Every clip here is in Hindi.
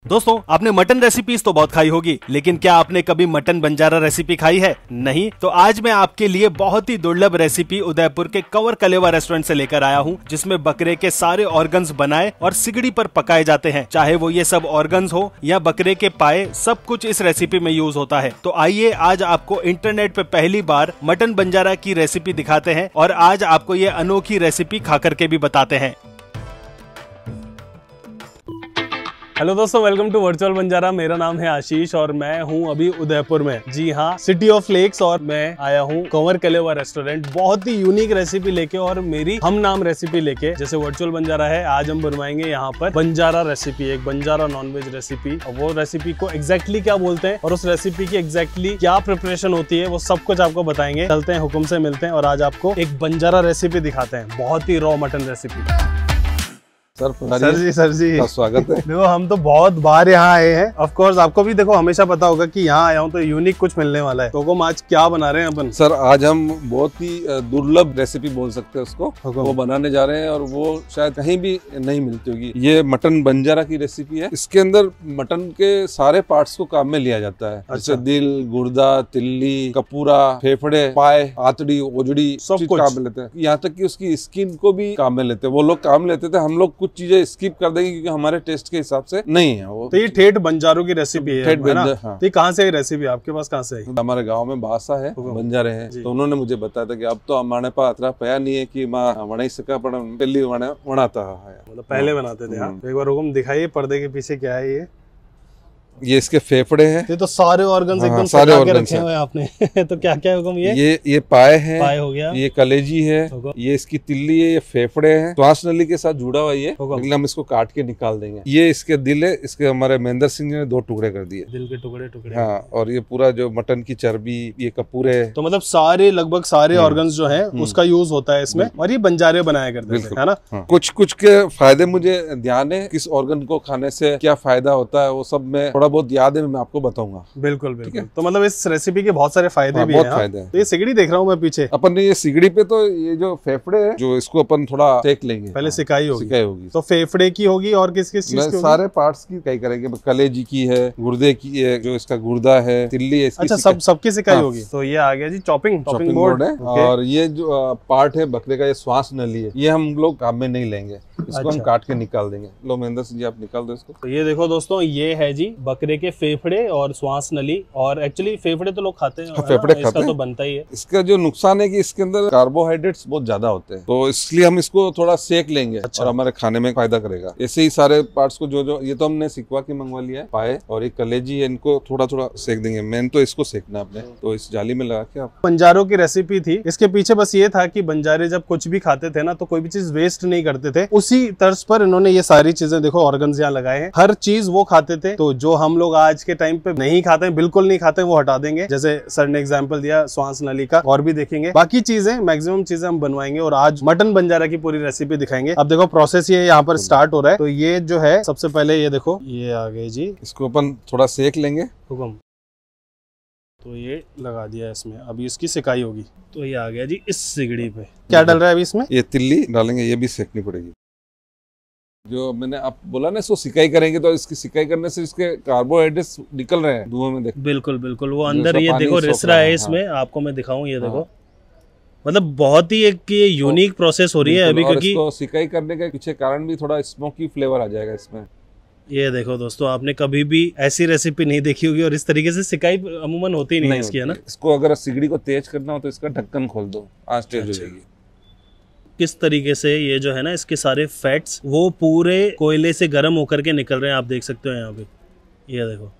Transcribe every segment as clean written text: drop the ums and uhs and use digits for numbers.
दोस्तों, आपने मटन रेसिपीज तो बहुत खाई होगी, लेकिन क्या आपने कभी मटन बंजारा रेसिपी खाई है? नहीं? तो आज मैं आपके लिए बहुत ही दुर्लभ रेसिपी उदयपुर के कंवर कलेवा रेस्टोरेंट से लेकर आया हूं, जिसमें बकरे के सारे ऑर्गन्स बनाए और सिगड़ी पर पकाए जाते हैं। चाहे वो ये सब ऑर्गन्स हो या बकरे के पाए, सब कुछ इस रेसिपी में यूज होता है। तो आइए आज आपको इंटरनेट पे पहली बार मटन बंजारा की रेसिपी दिखाते हैं और आज आपको ये अनोखी रेसिपी खा करके भी बताते हैं। हेलो दोस्तों, वेलकम टू वर्चुअल बंजारा। मेरा नाम है आशीष और मैं हूं अभी उदयपुर में। जी हाँ, सिटी ऑफ लेक्स। और मैं आया हूं कंवर कलेवा रेस्टोरेंट, बहुत ही यूनिक रेसिपी लेके और मेरी हम नाम रेसिपी लेके। जैसे वर्चुअल बंजारा है, आज हम बनवाएंगे यहाँ पर बंजारा रेसिपी, एक बंजारा नॉनवेज रेसिपी। और वो रेसिपी को एग्जैक्टली क्या बोलते हैं और उस रेसिपी की एग्जैक्टली क्या प्रिपरेशन होती है, वो सब कुछ आपको बताएंगे। चलते हैं, हुक्म से मिलते हैं और आज आपको एक बंजारा रेसिपी दिखाते हैं, बहुत ही रॉ मटन रेसिपी। सर जी स्वागत है। देखो, हम तो बहुत बार यहाँ आए हैं। ऑफ कोर्स आपको भी देखो हमेशा पता होगा कि यहाँ आया हूँ तो यूनिक कुछ मिलने वाला है। तो हम आज क्या बना रहे हैं अपन? सर, आज हम बहुत ही दुर्लभ रेसिपी बोल सकते हैं उसको, वो बनाने जा रहे हैं और वो शायद कहीं भी नहीं मिलती होगी। ये मटन बंजारा की रेसिपी है। इसके अंदर मटन के सारे पार्ट्स को काम में लिया जाता है। जैसे दिल, गुर्दा, तिल्ली, कपूरा, फेफड़े, पाए, आतड़ी, ओजड़ी, सब कुछ काम में लेते हैं। यहाँ तक कि उसकी स्किन को भी काम में लेते हैं। वो लोग काम लेते थे, हम लोग कुछ चीजें स्किप कर देंगे क्योंकि हमारे टेस्ट के हिसाब से नहीं है वो। तो ये ठेठ बंजारों की रेसिपी है, हाँ। तो ये कहाँ से रेसिपी आपके पास कहाँ से आई? हमारे गांव में बासा है, बंजारे हैं, तो उन्होंने मुझे बताया था कि अब तो हमारे पास अतरा पया नहीं है कि माँ वणा सका पहली वणाता है, मतलब पहले बनाते थे। एक बार हुक्म दिखाइए, पर्दे के पीछे क्या है ये इसके फेफड़े हैं। ये तो सारे ऑर्गन्स एकदम सारे सजा के रखे हुए हैं आपने। तो क्या क्या हुक्म? ये पाए हैं, पाए हो गया, ये कलेजी है, ये इसकी तिल्ली है, ये फेफड़े हैं, श्वास नली के साथ जुड़ा हुआ ये। हम इसको काट के निकाल देंगे। ये इसके दिल है, इसके हमारे महेंद्र सिंह जी ने 2 टुकड़े कर दिए, दिल के टुकड़े। हाँ, और ये पूरा जो मटन की चर्बी, ये कपूरे, तो मतलब सारे लगभग सारे ऑर्गन्स जो है उसका यूज होता है इसमें। और ये बंजारे बनाया करते हैं, है ना? कुछ कुछ के फायदे मुझे ध्यान है, किस ऑर्गन को खाने से क्या फायदा होता है वो सब मैं थोड़ा बहुत याद है, मैं आपको बताऊंगा। बिल्कुल। तो मतलब इस रेसिपी के बहुत सारे फायदे भी हैं। फायदे हैं। तो ये सिगड़ी देख रहा हूँ मैं पीछे। अपन ने ये सिगड़ी पे तो ये जो फेफड़े है, जो इसको अपन थोड़ा सेक लेंगे, पहले सिकाई होगी। तो फेफड़े की होगी और किस किस चीज की? सारे पार्ट्स की कई करेंगे। कलेजी की है, गुर्दे की है, जो इसका गुर्दा है, तिल्ली है, अच्छा, सबकी सिकाई होगी। तो ये आ गया जी चॉपिंग बोर्ड है। और ये जो पार्ट है बकरे का, ये श्वास नली है, ये हम लोग काम में नहीं लेंगे, इसको हम काट के निकाल देंगे। लो महेंद्र सिंह जी, आप निकाल दो इसको। तो ये देखो दोस्तों, ये है जी बकरे के फेफड़े और श्वास नली। और एक्चुअली फेफड़े तो लोग खाते हैं, फेफड़े खाते हैं, तो बनता ही है। इसका जो नुकसान है कि इसके अंदर कार्बोहाइड्रेट्स बहुत ज्यादा होते हैं, तो इसलिए हम इसको थोड़ा सेक लेंगे। अच्छा। और हमारे खाने में फायदा करेगा। ऐसे ही सारे पार्ट्स को जो ये तो हमने सिकवा के मंगवा लिया है, पाए और एक कलेजी है, इनको थोड़ा थोड़ा सेक देंगे। मेन तो इसको सेकना अपने, तो इस जाली में लगा के। आप बंजारों की रेसिपी थी, इसके पीछे बस ये था कि बंजारे जब कुछ भी खाते थे ना, तो कोई भी चीज वेस्ट नहीं करते थे। उसी तर्ज पर इन्होंने ये सारी चीजें, देखो ऑर्गन्स यहाँ लगाए हैं, हर चीज वो खाते थे। तो जो हम लोग आज के टाइम पे नहीं खाते हैं, बिल्कुल नहीं खाते, वो हटा देंगे। जैसे सर ने एग्जांपल दिया श्वास नली का, और भी देखेंगे। बाकी चीजें, मैक्सिमम चीजें हम बनवाएंगे और आज मटन बंजारा की पूरी रेसिपी दिखाएंगे। अब देखो प्रोसेस ये यहाँ पर स्टार्ट हो रहा है। तो ये जो है सबसे पहले ये देखो, ये आ गई जी, इसको अपन थोड़ा सेक लेंगे। हुक्म। तो ये लगा दिया इसमें, अभी इसकी सिकाई होगी। तो ये आ गया जी इस सिगड़ी पे। क्या डल रहा है अभी इसमें? ये तिल्ली डालेंगे, ये भी सेकनी पड़ेगी। जो मैंने आप बोला ना, इसको सिकाई करेंगे, तो इसकी सिकाई करने से इसके कार्बोहाइड्रेट्स निकल रहे हैं धुआं में। देखो, बिल्कुल वो अंदर ये देखो रिस रहा है इसमें। आपको मैं दिखाऊं, ये देखो, मतलब बहुत ही एक यूनिक प्रोसेस हो रही है अभी, क्योंकि इसको सिकाई करने के पीछे कारण भी थोड़ा स्मोकी फ्लेवर आ जाएगा इसमें। ये देखो दोस्तों, आपने कभी भी ऐसी रेसिपी नहीं देखी होगी और इस तरीके से सिकाई अमूमन होती नहीं है इसकी, है ना? इसको अगर सिगड़ी को तेज करना हो तो इसका ढक्कन खोल दो, आंच तेज हो जाएगी। किस तरीके से ये जो है ना, इसके सारे फैट्स वो पूरे कोयले से गर्म होकर के निकल रहे हैं। आप देख सकते हो यहाँ पे, ये देखो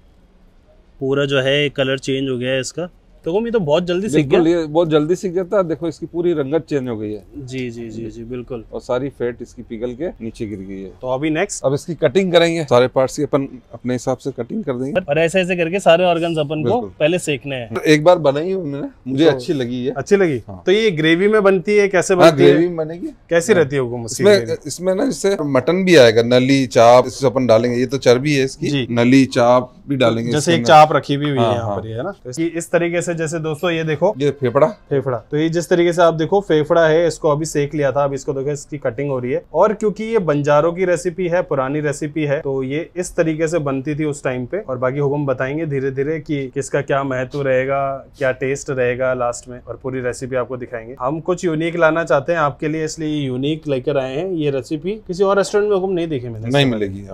पूरा जो है कलर चेंज हो गया है इसका। तो ये तो बहुत जल्दी सीख गया, ये बहुत जल्दी सीख जाता है। देखो इसकी पूरी रंगत चेंज हो गई है। जी बिल्कुल। और सारी फैट इसकी पिघल के नीचे गिर गई है। तो अभी नेक्स्ट, अब इसकी कटिंग करेंगे। सारे पार्ट्स की अपन अपने हिसाब से कटिंग कर देंगे और ऐसे ऐसे करके सारे ऑर्गन्स अपन को पहले सेकने हैं। एक बार बनाई है मैंने, मुझे अच्छी लगी है। अच्छी लगी? तो ये ग्रेवी में बनती है, कैसे बनती है? ग्रेवी में बनेगी। कैसी रहती है? इसमें ना जैसे मटन भी आएगा, नली चाप, इससे अपन डालेंगे। ये तो चर्बी है इसकी, नली चाप भी डालेंगे, जैसे एक चाप रखी भी हुई है यहाँ पर, है ना। तो इस तरीके से, जैसे दोस्तों ये देखो, ये फेफड़ा, तो ये जिस तरीके से आप देखो फेफड़ा है, इसको अभी सेक लिया था, अब इसको देखो इसकी कटिंग हो रही है। और क्योंकि ये बंजारों की रेसिपी है, पुरानी रेसिपी है, तो ये इस तरीके से बनती थी उस टाइम पे। और बाकी हुक्म बताएंगे धीरे धीरे कि किसका क्या महत्व रहेगा, क्या टेस्ट रहेगा लास्ट में, और पूरी रेसिपी आपको दिखाएंगे। हम कुछ यूनिक लाना चाहते हैं आपके लिए, इसलिए यूनिक लेकर आए हैं। ये रेसिपी किसी और रेस्टोरेंट में हुक्म नहीं देखे मैंने, नहीं मिलेगी।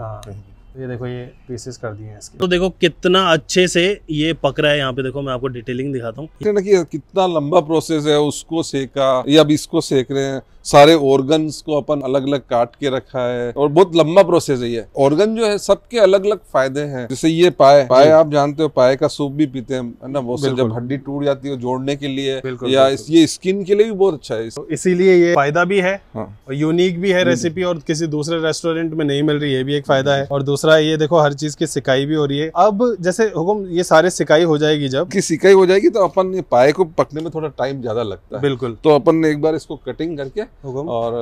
ये देखो ये पीसेस कर दिए हैं इसके। तो देखो कितना अच्छे से ये पक रहा है। यहाँ पे देखो मैं आपको डिटेलिंग दिखाता हूँ कितना लंबा प्रोसेस है। उसको सेका या अब इसको सेक रहे हैं, सारे ऑर्गन्स को अपन अलग अलग काट के रखा है, और बहुत लंबा प्रोसेस है ये। ऑर्गन जो है सबके अलग अलग फायदे हैं। जैसे ये पाए आप जानते हो, पाए का सूप भी पीते हैं ना, वो जब हड्डी टूट जाती है जोड़ने के लिए, या ये स्किन के लिए भी बहुत अच्छा है। तो इसीलिए ये फायदा भी है और यूनिक भी है रेसिपी, और किसी दूसरे रेस्टोरेंट में नहीं मिल रही है, ये भी एक फायदा है। और दूसरा ये देखो हर चीज की सिकाई भी हो रही है। अब जैसे हुक्म ये सारे सिकाई हो जाएगी, जब की सिकाई हो जाएगी तो अपन ये पाए को पकने में थोड़ा टाइम ज्यादा लगता है। बिल्कुल। तो अपन ने एक बार इसको कटिंग करके और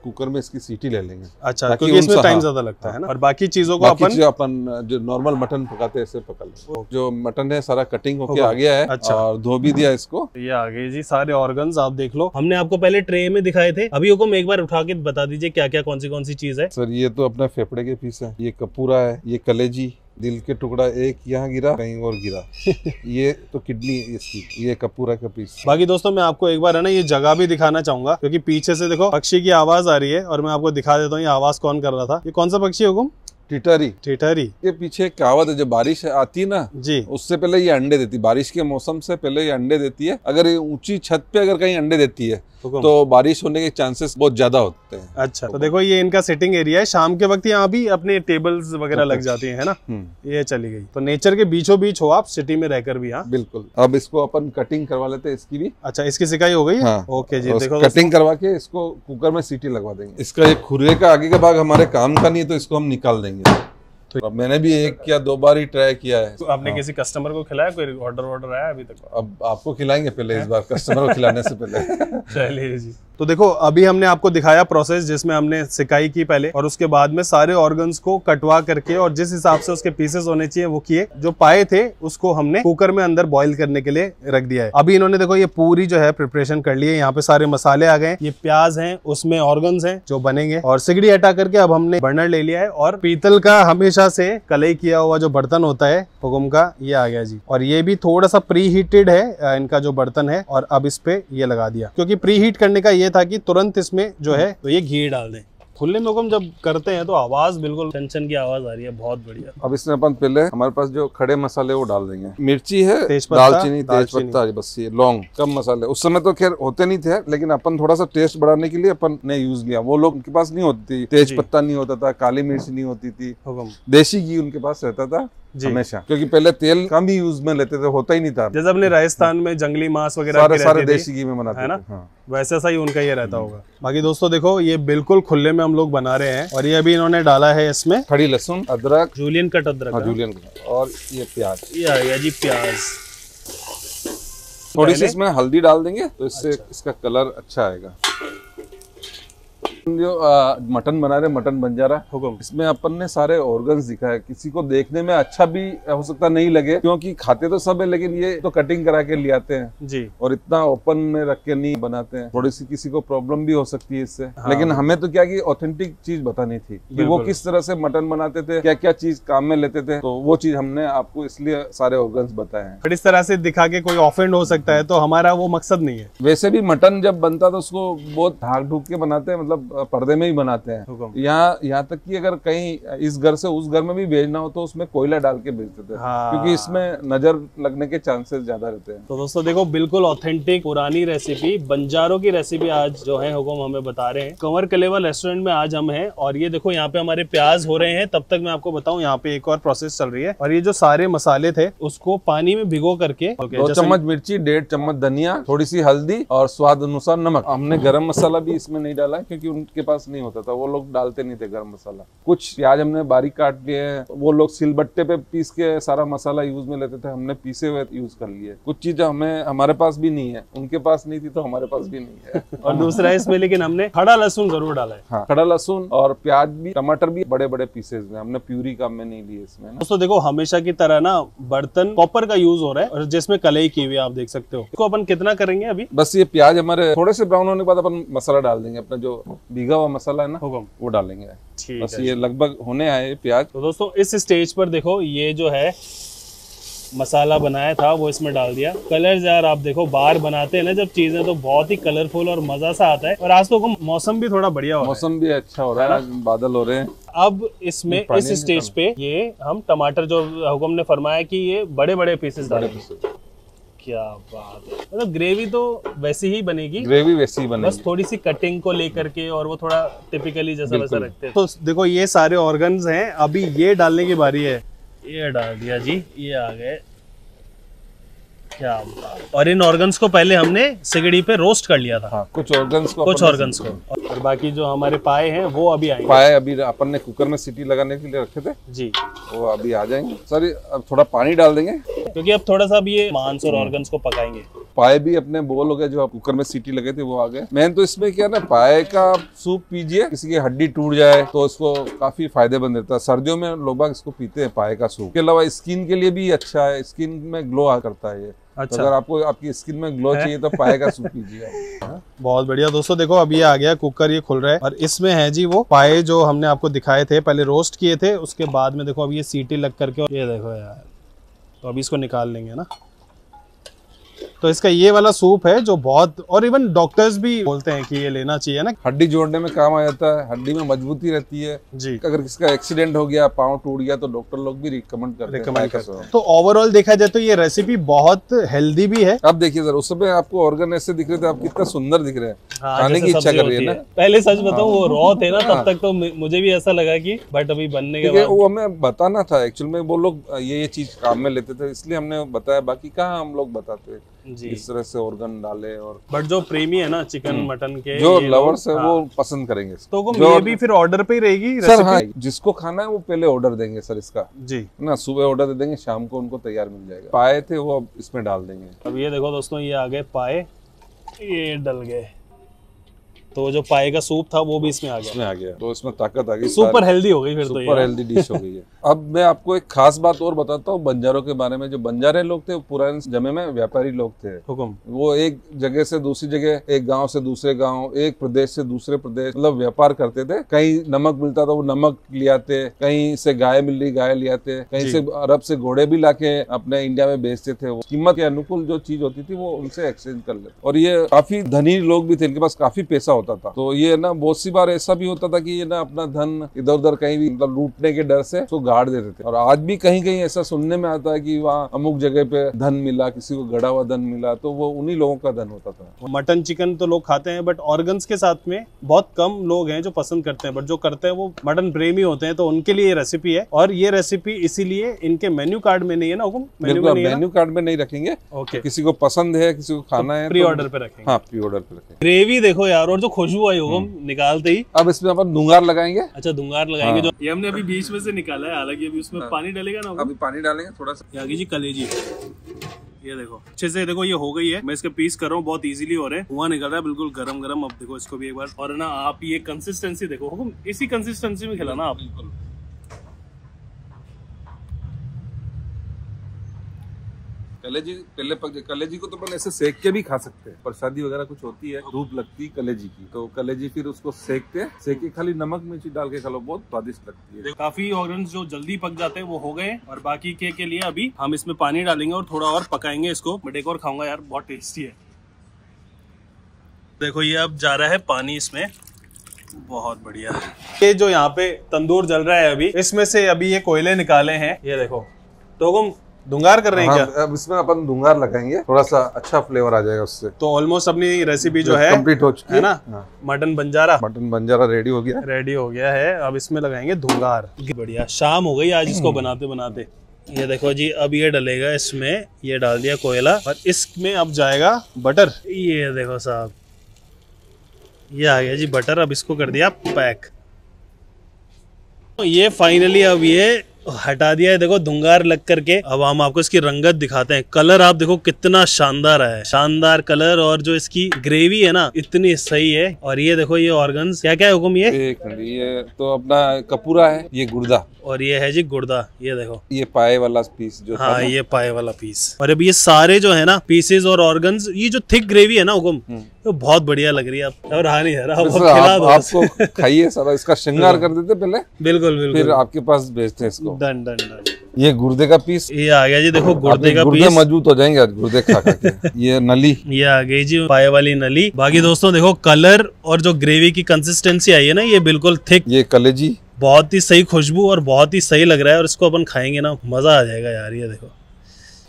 कुकर में इसकी सीटी ले लेंगे। अच्छा, क्योंकि इसमें टाइम ज्यादा लगता है ना। और बाकी चीजों को अपन जो नॉर्मल मटन पकाते हैं ऐसे पका लेंगे। जो मटन है सारा कटिंग होके आ गया है। अच्छा। और धो भी दिया इसको। ये आ गए जी सारे ऑर्गन्स, आप देख लो। हमने आपको पहले ट्रे में दिखाए थे, अभी हुक्म एक बार उठा के बता दीजिए क्या क्या कौन सी चीज है। सर ये तो अपना फेफड़े के पीस है, ये कपूरा है, ये कलेजी, दिल के टुकड़ा एक यहाँ गिरा, कहीं और गिरा ये तो किडनी है इसकी, ये कपूरा का पीस। बाकी दोस्तों मैं आपको एक बार है ना ये जगह भी दिखाना चाहूंगा, क्योंकि पीछे से देखो पक्षी की आवाज आ रही है, और मैं आपको दिखा देता हूँ ये आवाज कौन कर रहा था। ये कौन सा पक्षी है हुकुम? टिटरी। ये पीछे एक कहावत है, जब बारिश आती है ना जी, उससे पहले ये अंडे देती, बारिश के मौसम से पहले ये अंडे देती है। अगर ये ऊंची छत पे अगर कहीं अंडे देती है तो बारिश होने के चांसेस बहुत ज्यादा होते हैं। अच्छा, तो देखो ये इनका सिटिंग एरिया है। शाम के वक्त यहाँ भी अपने टेबल्स वगैरह लग जाती है ना। ये चली गई, तो नेचर के बीचों बीच हो आप, सिटी में रहकर भी। हाँ बिल्कुल। अब इसको अपन कटिंग करवा लेते हैं इसकी भी। अच्छा, इसकी सिकाई हो गई है। हाँ। ओके जी, देखो कटिंग करवा के इसको कुकर में सीटी लगवा देंगे। इसका ये खुरे का आगे का भाग हमारे काम का नहीं है, तो इसको हम निकाल देंगे। तो अब मैंने भी एक या दो बार ही ट्राई किया है। तो आपने किसी कस्टमर को खिलाया, कोई ऑर्डर आया अभी तक? अब आपको खिलाएंगे पहले, इस बार कस्टमर को खिलाने से पहले। चलिए जी। तो देखो अभी हमने आपको दिखाया प्रोसेस, जिसमें हमने सिकाई की पहले, और उसके बाद में सारे ऑर्गन्स को कटवा करके और जिस हिसाब से उसके पीसेस होने चाहिए वो किए। जो पाए थे उसको हमने कुकर में अंदर बॉईल करने के लिए रख दिया है। अभी इन्होंने देखो ये पूरी जो है प्रिपरेशन कर ली है। यहाँ पे सारे मसाले आ गए, ये प्याज है, उसमें ऑर्गन्स हैं जो बनेंगे, और सिगड़ी हटा करके अब हमने बर्नर ले लिया है। और पीतल का हमेशा से कलई किया हुआ जो बर्तन होता है हुकुम का, ये आ गया जी। और ये भी थोड़ा सा प्री हीटेड है इनका जो बर्तन है, और अब इस पे ये लगा दिया, क्योंकि प्री हीट करने का ये था कि तुरंत इसमें जो है तो ये घी डाल दें। खुले में हुक्म जब करते हैं तो आवाज बिल्कुल टेंशन की आवाज आ रही है, बहुत बढ़िया। अब इसमें अपन पहले हमारे पास जो खड़े मसाले वो डाल देंगे। मिर्ची है, दालचीनी, तेजपत्ता, बस ये लौंग, कम मसाले। उस समय तो खैर होते नहीं थे, लेकिन अपन थोड़ा सा टेस्ट बढ़ाने के लिए अपन ने यूज लिया। वो लोग के पास नहीं होती, तेजपत्ता नहीं होता था, काली मिर्च नहीं होती थी, देसी घी उनके पास रहता था हमेशा, क्योंकि पहले तेल कम ही यूज में लेते थे, होता ही नहीं था। जैसे अपने राजस्थान में जंगली मांस वगैरह सारे देसी घी में बनाते है ना। हाँ। वैसे सा ही उनका ये रहता होगा। बाकी दोस्तों देखो ये बिल्कुल खुले में हम लोग बना रहे हैं, और ये अभी इन्होंने डाला है इसमें खड़ी लहसुन, अदरक, जूलियन कट अदरक, जूलियन कट, और ये प्याज। ये आ गया जी प्याज। थोड़ी सी इसमें हल्दी डाल देंगे तो इससे इसका कलर अच्छा आएगा। जो मटन बना रहे, मटन बंजारा हुकुम, इसमें अपन ने सारे ऑर्गन्स दिखाए। किसी को देखने में अच्छा भी हो सकता नहीं लगे, क्योंकि खाते तो सब है, लेकिन ये तो कटिंग करा के ले आते हैं जी, और इतना ओपन में रख के नहीं बनाते हैं। थोड़ी सी किसी को प्रॉब्लम भी हो सकती है इससे। हाँ। लेकिन हमें तो क्या कि ऑथेंटिक चीज बतानी थी कि वो किस तरह से मटन बनाते थे, क्या क्या चीज काम में लेते थे, तो वो चीज हमने आपको इसलिए सारे ऑर्गन्स बताए हैं। इस तरह से दिखा के कोई ऑफेंड हो सकता है, तो हमारा वो मकसद नहीं है। वैसे भी मटन जब बनता तो उसको बहुत ढाक ढूक के बनाते हैं, मतलब पर्दे में ही बनाते हैं। यहाँ तक कि अगर कहीं इस घर से उस घर में भी भेजना हो तो उसमें कोयला डाल के भेजते थे। हाँ। क्योंकि इसमें नजर लगने के चांसेस ज्यादा रहते हैं। तो दोस्तों देखो बिल्कुल ऑथेंटिक पुरानी रेसिपी, बंजारों की रेसिपी आज जो है हुकुम हमें बता रहे हैं। कंवर कलेवा रेस्टोरेंट में आज हम हैं, और ये देखो यहाँ पे हमारे प्याज हो रहे हैं। तब तक मैं आपको बताऊं यहाँ पे एक और प्रोसेस चल रही है, और ये जो सारे मसाले थे उसको पानी में भिगो करके 2 चम्मच मिर्ची, 1.5 चम्मच धनिया, थोड़ी सी हल्दी और स्वाद अनुसार नमक। हमने गरम मसाला भी इसमें नहीं डाला क्योंकि के पास नहीं होता था, वो लोग डालते नहीं थे गरम मसाला। कुछ प्याज हमने बारीक काट लिए हैं, वो लोग सिलबट्टे पे पीस के सारा मसाला यूज में लेते थे, हमने पीसे हुए यूज कर लिए। कुछ चीजें हमारे पास भी नहीं है, उनके पास नहीं थी तो हमारे पास भी नहीं है। और दूसरा इसमें लेकिन हमने खड़ा लहसुन जरूर डाला है। हाँ, खड़ा लहसुन और प्याज भी, टमाटर भी बड़े बड़े पीसेज में, हमने प्यूरी काम में नहीं लिए इसमें। दोस्तों देखो, हमेशा की तरह ना बर्तन कॉपर का यूज हो रहा है और जिसमें कलई की हुई आप देख सकते हो। इसको अपन कितना करेंगे अभी? बस ये प्याज हमारे थोड़े से ब्राउन होने के बाद अपन मसाला डाल देंगे, अपना जो भीगा हुआ मसाला है ना वो डालेंगे। बस ये लगभग होने आए प्याज। तो दोस्तों इस स्टेज पर देखो, ये जो है मसाला बनाया था वो इसमें डाल दिया। कलर्स यार आप देखो, बाहर बनाते हैं ना जब चीजें तो बहुत ही कलरफुल और मजा सा आता है। और आज तो मौसम भी थोड़ा बढ़िया हो रहा है, मौसम भी अच्छा हो रहा है, बादल हो रहे हैं। अब इसमें इस स्टेज पे ये हम टमाटर, जो हुक्म ने फरमाया कि ये बड़े बड़े पीसेस डालेंगे। क्या बात है, मतलब ग्रेवी तो वैसी ही बनेगी, ग्रेवी वैसी ही बनेगी, बस थोड़ी सी कटिंग को लेकर के, और वो थोड़ा टिपिकली जैसा वैसा रखते हैं। तो देखो ये सारे ऑर्गन्स हैं, अभी ये डालने की बारी है। ये डाल दिया जी, ये आ गए। क्या बात। और इन ऑर्गन्स को पहले हमने सिगड़ी पे रोस्ट कर लिया था। हाँ, कुछ ऑर्गन्स को और बाकी जो हमारे पाए हैं वो अभी आएंगे। पाए अभी अपन ने कुकर में सीटी लगाने के लिए रखे थे जी, वो अभी आ जाएंगे। सर अब थोड़ा पानी डाल देंगे क्योंकि अब थोड़ा सा अब ये मांस और ऑर्गन्स को पकाएंगे। पाए भी अपने बोल हो गए, जो आप कुकर में सीटी लगे थे वो आ गए। मैंने तो इसमें क्या ना, पाए का सूप पीजिए, किसी की हड्डी टूट जाए तो इसको काफी फायदेमंद रहता है। सर्दियों में लोग बाग इसको पीते हैं पाए का सूप। इसके अलावा स्किन के लिए भी अच्छा है, स्किन में ग्लो करता है ये। अच्छा, तो अगर आपको आपकी स्किन में ग्लो चाहिए तो पाए का सूप पीजिए। बहुत बढ़िया दोस्तों, देखो अभी ये आ गया कुकर, ये खुल रहा है और इसमें है जी वो पाए जो हमने आपको दिखाए थे, पहले रोस्ट किए थे, उसके बाद में देखो अभी ये सीटी लग करके, ये देखो यार, तो अभी इसको निकाल लेंगे ना। तो इसका ये वाला सूप है जो बहुत, और इवन डॉक्टर्स भी बोलते हैं कि ये लेना चाहिए ना, हड्डी जोड़ने में काम आ जाता है, हड्डी में मजबूती रहती है जी। अगर किसी का एक्सीडेंट हो गया, पाँव टूट गया, तो डॉक्टर लोग भी रिकमेंड करते हैं। तो ओवरऑल देखा जाए तो ये रेसिपी बहुत हेल्दी भी है। अब देखिए सर, उस समय आपको ऑर्गन ऐसे दिख रहे थे, आप कितना सुंदर दिख रहे हैं, खाने की इच्छा कर रही है ना। पहले सच बताऊं, वो रॉ थे ना तब तक तो मुझे भी ऐसा लगा कि, बट अभी बनने के बाद वो हमें बताना था एक्चुअल में, वो लोग ये चीज काम में लेते थे इसलिए हमने बताया, बाकी कहाँ हम लोग बताते जी। इस तरह से ऑर्गन डाले। और बट जो प्रेमी है ना चिकन मटन के, जो लवर्स है वो पसंद करेंगे। तो ये भी फिर ऑर्डर पे ही रहेगी सर? हाँ, जिसको खाना है वो पहले ऑर्डर देंगे सर इसका जी ना, सुबह ऑर्डर दे देंगे, शाम को उनको तैयार मिल जाएगा। पाए थे वो अब इसमें डाल देंगे। अब ये देखो दोस्तों, ये आ गए पाए, ये डल गए, तो जो पाए का सूप था वो भी इसमें आ गया, तो इसमें ताकत आ गई, सुपर हेल्दी हो गई फिर, तो सुपर हेल्दी डिश हो गई है। अब मैं आपको एक खास बात और बताता हूँ बंजारों के बारे में। जो बंजारे लोग थे पुराने जमाने में व्यापारी लोग थे। वो एक जगह से दूसरी जगह, एक गांव से दूसरे गांव, एक प्रदेश से दूसरे प्रदेश, मतलब व्यापार करते थे। कहीं नमक मिलता था वो नमक ले आते, कहीं से गाय मिल रही गाय ले आते, कहीं से अरब से घोड़े भी लाके अपने इंडिया में बेचते थे। वो कीमत के अनुकूल जो चीज होती थी वो उनसे एक्सचेंज कर लेते। और ये काफी धनी लोग भी थे, इनके पास काफी पैसा होता था। तो ये ना बहुत सी बार ऐसा भी होता था कि ये ना अपना धन इधर उधर कहीं भी मतलब लूटने के डर से उसको गाड़ देते थे। और आज भी कहीं कहीं ऐसा सुनने में आता है कि वहाँ अमुक जगह पे धन मिला, किसी को गड़ा हुआ धन मिला, तो वो उन्हीं लोगों का धन होता था। मटन चिकन तो लोग खाते हैं, बट ऑर्गन्स के साथ में बहुत कम लोग हैं जो पसंद करते हैं, बट जो करते हैं वो मटन प्रेमी होते हैं, तो उनके लिए ये रेसिपी है। और ये रेसिपी इसीलिए इनके मेन्यू कार्ड में नहीं है ना हुकुम? मेन्यू कार्ड में नहीं रखेंगे। ओके, किसी को पसंद है, किसी को खाना है, प्री ऑर्डर पे रखेंगे। हाँ, प्री ऑर्डर पे रखेंगे। ग्रेवी देखो यार, और जो खुशबू आई हुकुम निकालते ही। अब इसमें अपन दूंगार लगाएंगे। अच्छा, दूंगार लगाएंगे। जो ये हमने अभी बीच में से निकाला है, हालांकि अभी उसमें पानी डालेगा ना, अभी पानी डालेंगे थोड़ा सा। आगे जी कलेजी, ये देखो अच्छे से, देखो ये हो गई है। मैं इसके पीस कर रहा हूँ, बहुत इजीली हो रहे हैं, धुआं निकल रहा है बिल्कुल गरम गरम। अब देखो इसको भी एक बार, और ना आप ये कंसिस्टेंसी देखो हुकुम, इसी कंसिस्टेंसी में खिलाना आप। बिल्कुल कलेजी पहले पक जाए। कलेजी को तो अपन ऐसे सेक के भी खा सकते हैं, प्रसादी वगैरह कुछ होती है, धूप लगती है कलेजी की, तो कलेजी फिर उसको सेकते हैं, सेक के खाली नमक मिर्ची डाल के खा लो, बहुत स्वादिष्ट लगती है। काफी ऑर्गन्स जो जल्दी पक जाते हैं वो हो गए, और बाकी के लिए अभी हम इसमें पानी डालेंगे और थोड़ा और पकाएंगे इसको। बट एक और खाऊंगा यार, बहुत टेस्टी है। देखो ये अब जा रहा है पानी इसमें, बहुत बढ़िया। ये जो यहाँ पे तंदूर जल रहा है अभी, इसमें से अभी ये कोयले निकाले हैं, ये देखो। तो हम दूंगार कर रहे हैं। हाँ, क्या अब इसमें अपन दूंगार लगाएंगे, थोड़ा सा अच्छा फ्लेवर आ जाएगा उससे। तो ऑलमोस्ट अपनी रेसिपी जो है कंप्लीट हो चुकी है ना। हाँ। मटन बंजारा रेडी हो गया, है। अब इसमें लगाएंगे दूंगार। बढ़िया, शाम हो गई आज इसको बनाते बनाते। ये देखो जी, अब ये डलेगा इसमें, ये डाल दिया कोयला, और इसमें अब जाएगा बटर। ये देखो साहब, ये आ गया जी बटर, अब इसको कर दिया पैक। ये फाइनली अब ये हटा दिया है, देखो धुंगार लग करके। अब हम आपको इसकी रंगत दिखाते हैं। कलर आप देखो कितना शानदार है, शानदार कलर, और जो इसकी ग्रेवी है ना इतनी सही है। और ये देखो ये ऑर्गन्स क्या क्या है हुकुम, ये तो अपना कपूरा है, ये गुर्दा, और ये है जी गुर्दा। ये देखो ये पाए वाला पीस जो हाँ, ये पाए वाला पीस। और अब ये सारे जो है ना पीसेस और ऑर्गन्स, ये जो थिक ग्रेवी है ना हुकुम, तो बहुत बढ़िया लग रही है। अब रहा नहीं है, आपको खाइए सारा, इसका श्रृंगार कर देते पहले, बिल्कुल फिर आपके पास भेजते हैं इसको। Done done done. ये गुर्दे का पीस, ये आ गया जी, देखो गुर्दे का पीस। मजबूत हो जाएंगे आज गुर्दे खा के। ये नली, ये आ गई जी पाए वाली नली। बाकी दोस्तों देखो कलर और जो ग्रेवी की कंसिस्टेंसी आई है ना, ये बिल्कुल थिक। ये कलेजी, बहुत ही सही खुशबू और बहुत ही सही लग रहा है। और इसको अपन खाएंगे ना मजा आ जाएगा यार। ये देखो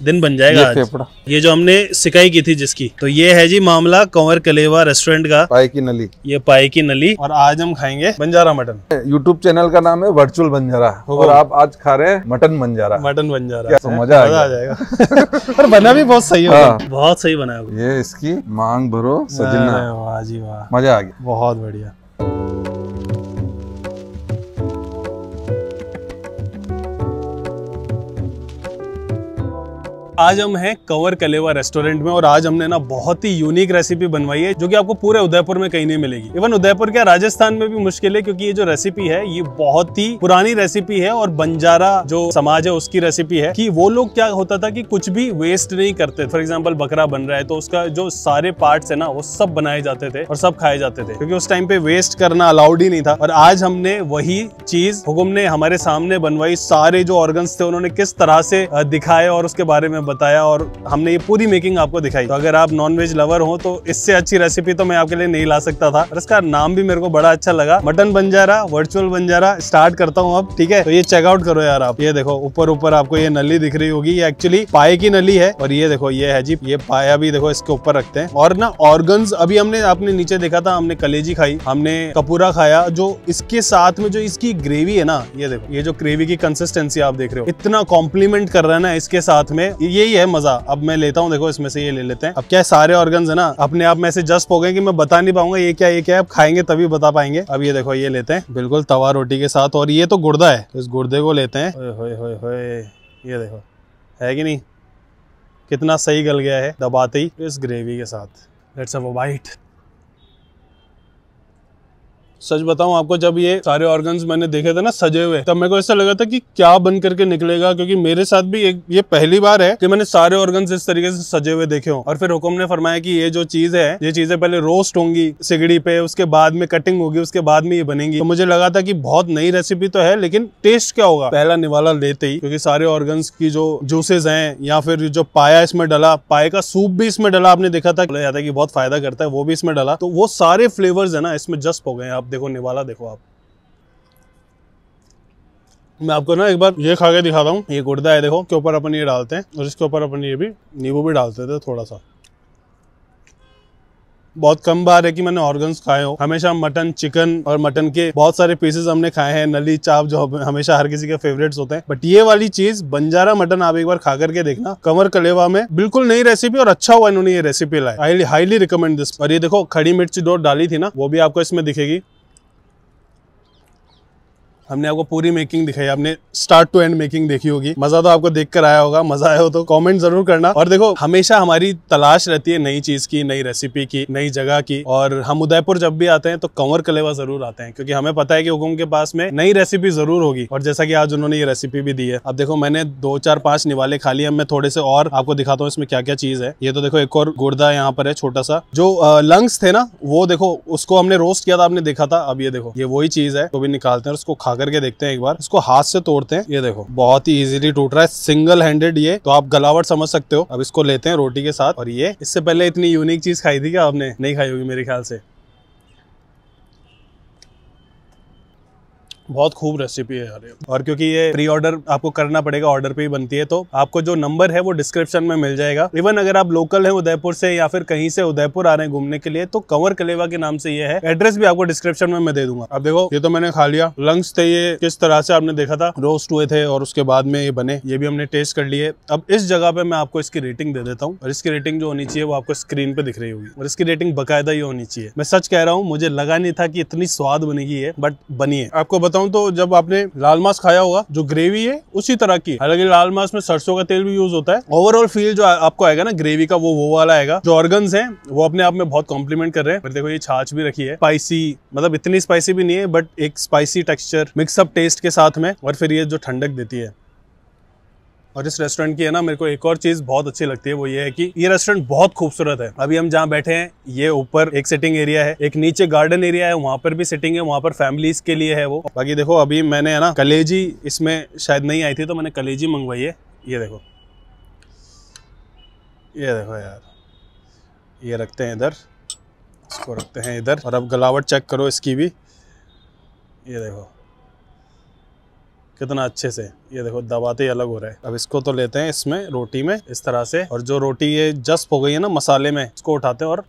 दिन बन जाएगा आज। ये जो हमने सिकाई की थी जिसकी, तो ये है जी मामला कंवर कलेवा रेस्टोरेंट का, पाए की नली। ये पाए की नली, और आज हम खाएंगे बंजारा मटन। यूट्यूब चैनल का नाम है वर्चुअल बंजारा, और आप आज खा रहे हैं मटन बंजारा। मटन बंजारा, तो मजा आ जाएगा। और बना भी बहुत सही है, बहुत सही बना है। ये इसकी मांग भरो सजना, वाह जी वाह, मजा आ गया, बहुत बढ़िया। आज हम हैं कंवर कलेवा रेस्टोरेंट में, और आज हमने ना बहुत ही यूनिक रेसिपी बनवाई है जो कि आपको पूरे उदयपुर में कहीं नहीं मिलेगी। इवन उदयपुर क्या, राजस्थान में भी मुश्किल है, क्योंकि ये जो रेसिपी है ये बहुत ही पुरानी रेसिपी है, और बंजारा जो समाज है उसकी रेसिपी है। कि वो लोग क्या होता था कि कुछ भी वेस्ट नहीं करते। फॉर एग्जाम्पल बकरा बन रहा है तो उसका जो सारे पार्ट्स है ना वो सब बनाए जाते थे और सब खाए जाते थे, क्योंकि उस टाइम पे वेस्ट करना अलाउड ही नहीं था। और आज हमने वही चीज हुकुम ने हमारे सामने बनवाई। सारे जो ऑर्गन्स थे उन्होंने किस तरह से दिखाए और उसके बारे में बताया, और हमने ये पूरी मेकिंग आपको दिखाई। तो अगर आप नॉनवेज लवर हो तो इससे अच्छी रेसिपी तो मैं आपके लिए नहीं ला सकता था। और इसका नाम भी मेरे को बड़ा अच्छा लगा, mutton Banjara, virtual Banjara. Start करता हूँ अब, ठीक है। तो ये चेकआउट करो यार आप। ये देखो ऊपर आपको ये नली दिख रही होगी, ये एक्चुअली पाए की नली है। और ये देखो ये है जी, ये पाया भी देखो इसके ऊपर रखते हैं। और ना ऑर्गन्स अभी हमने आपने नीचे देखा था, हमने कलेजी खाई, हमने कपूरा खाया। जो इसके साथ में जो इसकी ग्रेवी है ना, ये देखो ये जो ग्रेवी की कंसिस्टेंसी आप देख रहे हो, इतना कॉम्प्लीमेंट कर रहा है ना इसके साथ में, यही है मजा। अब मैं लेता हूँ, देखो इसमें से ये ले लेते हैं। अब क्या है, सारे ऑर्गन्स है ना अपने आप में से जस्ट हो गए कि मैं बता नहीं पाऊंगा ये क्या है। अब खाएंगे तभी बता पाएंगे। अब ये देखो ये लेते हैं बिल्कुल तवा रोटी के साथ, और ये तो गुर्दा है, इस गुर्दे को लेते हैं। होए ये देखो है कि नहीं, कितना सही गल गया है दबाते ही इस ग्रेवी के साथ। Let's have a bite. सच बताऊं आपको, जब ये सारे ऑर्गन्स मैंने देखे थे ना सजे हुए, तब मेरे को ऐसा लगा था कि क्या बन करके निकलेगा, क्योंकि मेरे साथ भी ये पहली बार है कि मैंने सारे ऑर्गन्स इस तरीके से सजे हुए देखे हों। और फिर हुकुम ने फरमाया कि ये जो चीज है, ये चीजें पहले रोस्ट होंगी सिगड़ी पे, उसके बाद में कटिंग होगी, उसके बाद में ये बनेंगी। तो मुझे लगा था कि बहुत नई रेसिपी तो है, लेकिन टेस्ट क्या होगा पहला निवाला लेते ही, क्योंकि सारे ऑर्गन्स की जो जूसेस हैं, या फिर जो पाया इसमें डला, पाए का सूप भी इसमें डला, आपने देखा था बोला जाता है कि बहुत फायदा करता है, वो भी इसमें डला। तो वो सारे फ्लेवर्स है ना इसमें जस्ट हो गए। आप देखो निवाला देखो आप। मैं आपको ना एक बार ये खा के दिखाता हूँ। ये गुर्दा है देखो, के ऊपर अपन ये डालते हैं, और इसके ऊपर अपन ये भी नींबू भी डालते थे थोड़ा सा। बहुत कम बार है कि मैंने ऑर्गन्स खाए हो। हमेशा मटन, चिकन और मटन के बहुत सारे पीसेस हमने खाए हैं, नली, चाप, जो हमेशा हर किसी के फेवरेट्स होते हैं। बट ये वाली चीज बंजारा मटन आप एक बार खा करके देखना, कंवर कलेवा में। बिल्कुल नई रेसिपी, और अच्छा हुआ इन्होंने ये recipe lie. Highly recommend this. और ये देखो खड़ी मिर्ची दो डाली थी ना, वो भी आपको इसमें दिखेगी। हमने आपको पूरी मेकिंग दिखाई, आपने स्टार्ट टू एंड मेकिंग देखी होगी। मजा तो आपको देखकर आया होगा, मजा आया हो तो कमेंट जरूर करना। और देखो हमेशा हमारी तलाश रहती है नई चीज की, नई रेसिपी की, नई जगह की। और हम उदयपुर जब भी आते हैं तो कंवर कलेवा जरूर आते हैं, क्योंकि हमें पता है कि हुकुम के पास में नई रेसिपी जरूर होगी। और जैसा कि आज उन्होंने ये रेसिपी भी दी है। अब देखो मैंने 2, 4, 5 निवाले खा लिए। अब मैं थोड़े से और आपको दिखाता हूँ इसमें क्या क्या चीज है। ये तो देखो एक और गुर्दा यहाँ पर है छोटा सा। जो लंग्स थे ना, वो देखो उसको हमने रोस्ट किया था, आपने देखा था। अब ये देखो ये वही चीज है, तो भी निकालते हैं और उसको खा करके देखते हैं एक बार। इसको हाथ से तोड़ते हैं, ये देखो बहुत ही इजीली टूट रहा है, सिंगल हैंडेड। ये तो आप गलावट समझ सकते हो। अब इसको लेते हैं रोटी के साथ। और ये इससे पहले इतनी यूनिक चीज खाई थी क्या आपने? नहीं खाई होगी मेरे ख्याल से। बहुत खूब रेसिपी है यार। और क्योंकि ये प्री ऑर्डर आपको करना पड़ेगा, ऑर्डर पे ही बनती है, तो आपको जो नंबर है वो डिस्क्रिप्शन में मिल जाएगा। इवन अगर आप लोकल हैं उदयपुर से या फिर कहीं से उदयपुर आ रहे हैं घूमने के लिए, तो कंवर कलेवा के नाम से ये है। एड्रेस भी आपको डिस्क्रिप्शन में मैं दे दूंगा। अब देखो ये तो मैंने खा लिया। लंग्स थे ये किस तरह से आपने देखा था, रोस्ट हुए थे और उसके बाद में ये बने, ये भी हमने टेस्ट कर लिए। अब इस जगह पे मैं आपको इसकी रेटिंग दे देता हूँ, और इसकी रेटिंग जो होनी चाहिए वो आपको स्क्रीन पे दिख रही होगी, और इसकी रेटिंग बकायदा ही होनी चाहिए। मैं सच कह रहा हूँ, मुझे लगा नहीं था कि इतनी स्वाद बनेगी ये, बट बनी है। आपको बताऊं तो जब आपने लाल मांस खाया होगा, जो ग्रेवी है उसी तरह की, हालांकि लाल मांस में सरसों का तेल भी यूज होता है। ओवरऑल फील जो आपको आएगा ना ग्रेवी का, वो वाला आएगा। जो ऑर्गन्स हैं वो अपने आप में बहुत कॉम्प्लीमेंट कर रहे हैं। देखो ये छाछ भी रखी है, स्पाइसी, मतलब इतनी स्पाइसी भी नहीं है, बट एक स्पाइसी टेक्सचर मिक्सअप टेस्ट के साथ में, और फिर ये जो ठंडक देती है। और इस रेस्टोरेंट की है ना, मेरे को एक और चीज बहुत अच्छी लगती है, वो ये है कि ये रेस्टोरेंट बहुत खूबसूरत है। अभी हम जहाँ बैठे हैं, ये ऊपर एक सिटिंग एरिया है, एक नीचे गार्डन एरिया है, वहां पर भी सिटिंग है, वहां पर फैमिलीज के लिए है वो। बाकी देखो अभी मैंने है ना कलेजी, इसमें शायद नहीं आई थी तो मैंने कलेजी मंगवाई है। ये देखो, ये देखो यार, ये रखते हैं इधर, इसको रखते हैं इधर, और अब गलावट चेक करो इसकी भी। ये देखो कितना अच्छे से, ये देखो दबाते ही अलग हो रहा है। अब इसको तो लेते हैं इसमें रोटी में इस तरह से, और जो रोटी ये जस्ट हो गई है ना मसाले में, इसको उठाते हैं। और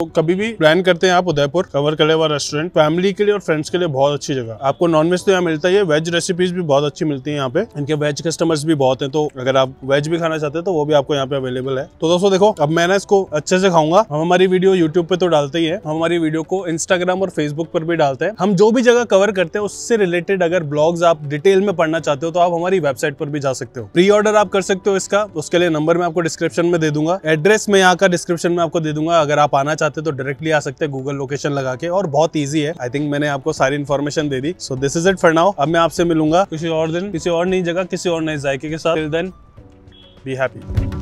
तो कभी भी प्लान करते हैं आप उदयपुर, कंवर कलेवा रेस्टोरेंट, फैमिली के लिए और फ्रेंड्स के लिए बहुत अच्छी जगह। आपको नॉनवेज तो यहाँ मिलता ही है, वेज रेसिपीज भी बहुत अच्छी मिलती है यहाँ पे। इनके वेज कस्टमर्स भी बहुत हैं, तो अगर आप वेज भी खाना चाहते हैं तो वो भी आपको यहाँ पे अवेलेबल है। तो दोस्तों देखो, अब मैं ना इसको अच्छे से खाऊंगा। हम हमारी वीडियो यूट्यूब पे तो डालते ही है, हम हमारी वीडियो को इंस्टाग्राम और फेसबुक पर भी डालते हैं। हम जो भी जगह कवर करते हैं उससे रिलेटेड अगर ब्लॉग्स आप डिटेल में पढ़ना चाहते हो तो आप हमारी वेबसाइट पर भी जा सकते हो। प्री ऑर्डर आप कर सकते हो इसका, उसके लिए नंबर मैं आपको डिस्क्रिप्शन में दे दूंगा, एड्रेस मैं यहाँ का डिस्क्रिप्शन में आपको दे दूंगा। अगर आप आना चाहते हो तो डायरेक्टली आ सकते हैं गूगल लोकेशन लगा के, और बहुत इजी है। आई थिंक मैंने आपको सारी information they the. So this is it for now. अब मैं आपसे मिलूंगा किसी और दिन, किसी और नई जगह, किसी और नए जायके के साथ। Till then be happy.